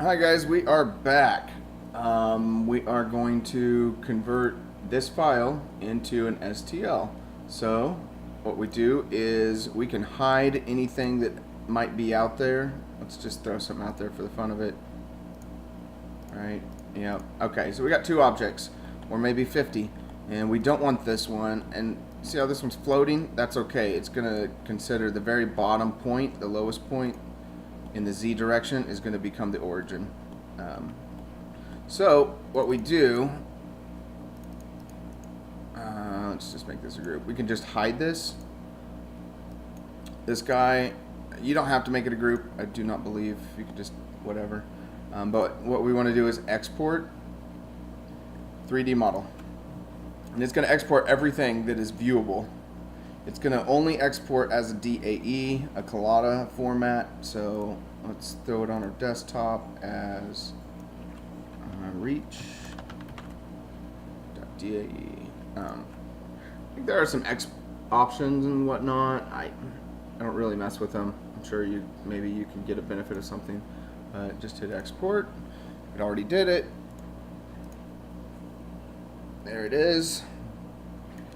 Hi guys, we are back. We are going to convert this file into an STL. So what we do is we can hide anything that might be out there. Let's just throw something out there for the fun of it. Right, yeah, okay, so we got two objects, or maybe 50, and we don't want this one. And see how this one's floating? That's okay. It's gonna consider the very bottom point, the lowest point in the Z direction is going to become the origin. So what we do, let's just make this a group. We can just hide this. This guy, you don't have to make it a group. I do not believe. You can just whatever. But what we want to do is export 3D model. And it's going to export everything that is viewable. It's going to only export as a DAE, a collada format. So let's throw it on our desktop as reach.dae. I think there are some options and whatnot. I don't really mess with them. I'm sure maybe you can get a benefit of something. Just hit export. It already did it. There it is.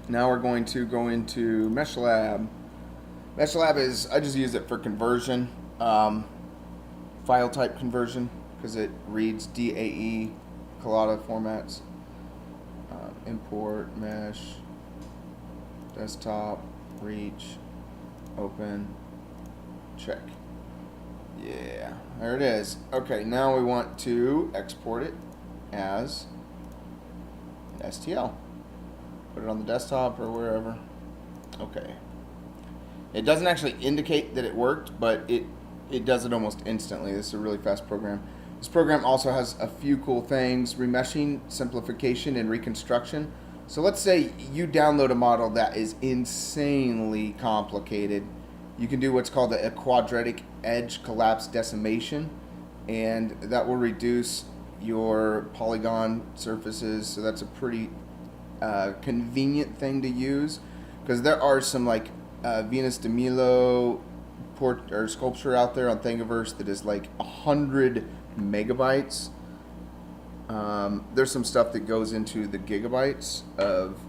Now we're going to go into Meshlab. Meshlab is, I just use it for conversion, file type conversion, because it reads DAE, collada formats, import, mesh, desktop, reach, open, check. Yeah, there it is. Okay, now we want to export it as an STL. Put it on the desktop or wherever. Okay. It doesn't actually indicate that it worked, but it does it almost instantly. This is a really fast program. This program also has a few cool things: remeshing, simplification, and reconstruction. So let's say you download a model that is insanely complicated. You can do what's called a quadratic edge collapse decimation, and that will reduce your polygon surfaces. So that's a pretty convenient thing to use, because there are some like Venus de Milo or sculpture out there on Thingiverse that is like 100 megabytes. There's some stuff that goes into the gigabytes of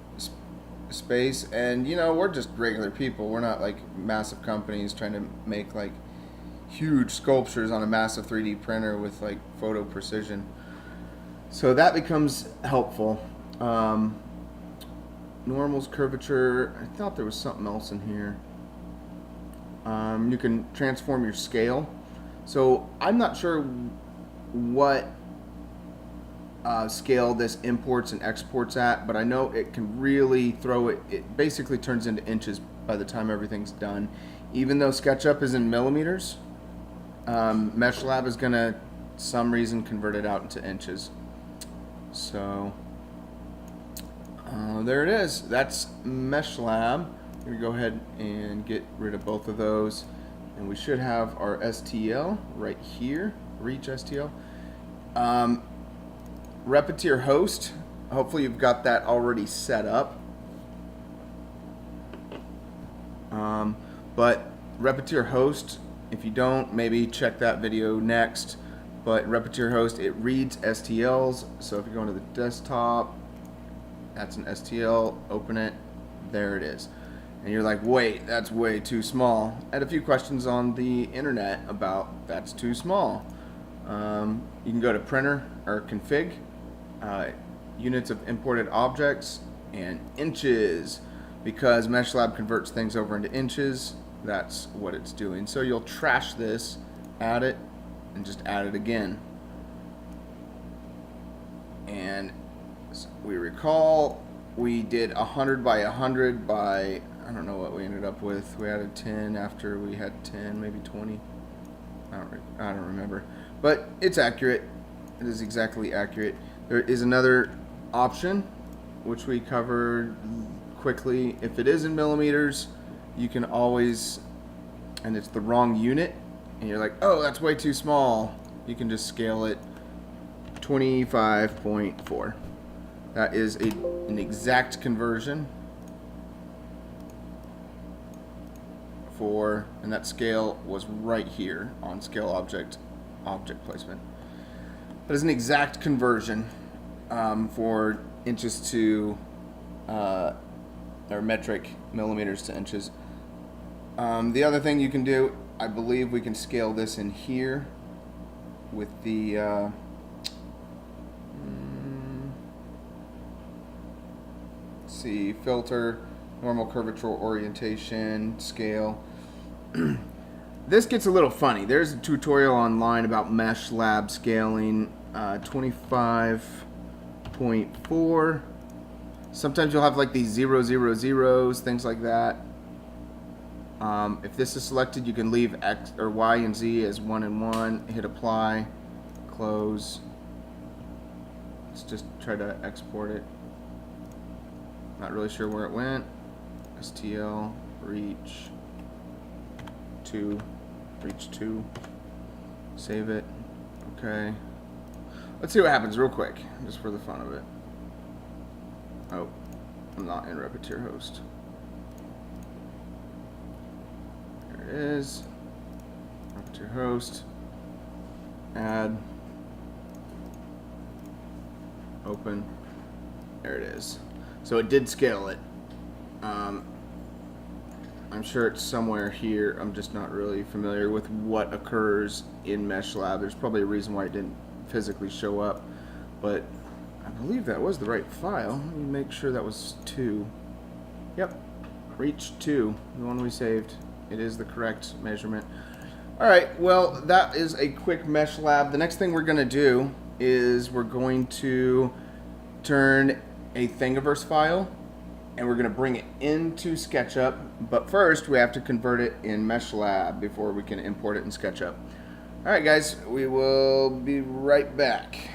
space, and we're just regular people. We're not like massive companies trying to make like huge sculptures on a massive 3D printer with like photo precision. So that becomes helpful. Normals, curvature. I thought there was something else in here. You can transform your scale. So I'm not sure what scale this imports and exports at, but I know it can really throw it. It basically turns into inches by the time everything's done. Even though SketchUp is in millimeters, Meshlab is gonna, some reason, convert it out into inches. So there it is. That's Meshlab. I'm going to go ahead and get rid of both of those. And we should have our STL right here. Reach STL. Repetier host. Hopefully you've got that already set up. But Repetier host, if you don't, maybe check that video next. But Repetier host, it reads STLs. So if you go into the desktop, that's an STL, open it, there it is. And you're like, wait, that's way too small. I had a few questions on the internet about that's too small. You can go to printer or config, units of imported objects, and inches. Because Meshlab converts things over into inches, that's what it's doing. So you'll trash this, add it, and just add it again. And we recall we did 100 by 100 by, I don't know what we ended up with. We added 10 after we had 10, maybe 20. I don't remember. But it's accurate. It is exactly accurate. There is another option which we covered quickly. If it is in millimeters, you can always, and it's the wrong unit, and you're like, oh, that's way too small, you can just scale it 25.4. That is an exact conversion and that scale was right here on scale object placement. That is an exact conversion for inches to, or metric millimeters to inches. The other thing you can do, I believe we can scale this in here with the see, filter, normal curvature orientation, scale. This gets a little funny. There's a tutorial online about Meshlab scaling, 25.4. Sometimes you'll have like these 0, 0, 0s, things like that. If this is selected, you can leave X or Y and Z as 1 and 1. Hit apply, close. Let's just try to export it. Not really sure where it went. STL, reach 2, reach 2. Save it. Okay. Let's see what happens real quick, just for the fun of it. Oh, I'm not in Repetier host. There it is. Repetier host. Add. Open. There it is. So it did scale it. I'm sure it's somewhere here. I'm just not really familiar with what occurs in Meshlab. There's probably a reason why it didn't physically show up, but I believe that was the right file. Let me make sure that was 2. Yep, reach 2, the one we saved. It is the correct measurement. All right, well, that is a quick Meshlab. The next thing we're going to do is we're going to turn a Thingiverse file and we're going to bring it into SketchUp, but first we have to convert it in Meshlab before we can import it in SketchUp. All right, guys, we will be right back.